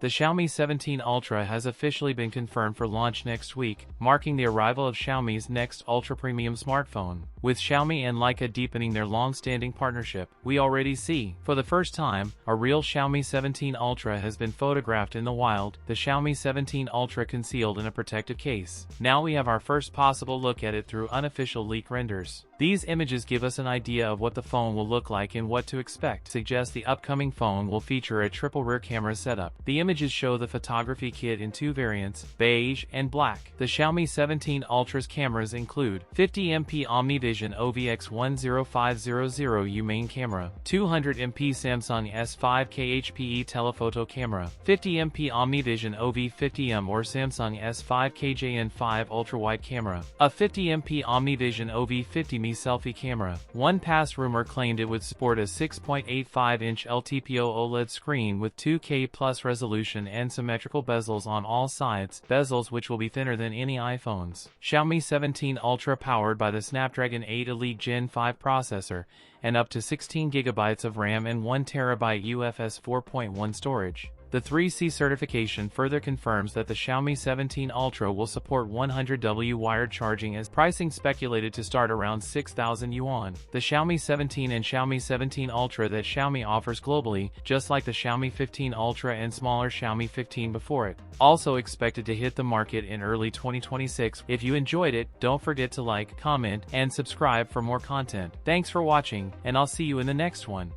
The Xiaomi 17 Ultra has officially been confirmed for launch next week, marking the arrival of Xiaomi's next ultra-premium smartphone. With Xiaomi and Leica deepening their long-standing partnership, we already see, for the first time, a real Xiaomi 17 Ultra has been photographed in the wild, the Xiaomi 17 Ultra concealed in a protective case. Now we have our first possible look at it through unofficial leak renders. These images give us an idea of what the phone will look like and what to expect. Suggest the upcoming phone will feature a triple rear camera setup. The images show the photography kit in two variants, beige and black. The Xiaomi 17 Ultra's cameras include 50MP OmniVision OVX10500U main camera, 200MP Samsung S5K HPE telephoto camera, 50MP OmniVision OV50M or Samsung S5K JN5 ultrawide camera, a 50MP OmniVision OV50M selfie camera. One past rumor claimed it would sport a 6.85-inch LTPO OLED screen with 2K plus resolution and symmetrical bezels on all sides, bezels which will be thinner than any iPhones. Xiaomi 17 Ultra powered by the Snapdragon 8 Elite Gen 5 processor and up to 16GB of RAM and 1TB UFS 4.1 storage. The 3C certification further confirms that the Xiaomi 17 Ultra will support 100W wired charging as pricing speculated to start around 6,000 yuan. The Xiaomi 17 and Xiaomi 17 Ultra that Xiaomi offers globally, just like the Xiaomi 15 Ultra and smaller Xiaomi 15 before it, also expected to hit the market in early 2026. If you enjoyed it, don't forget to like, comment, and subscribe for more content. Thanks for watching, and I'll see you in the next one.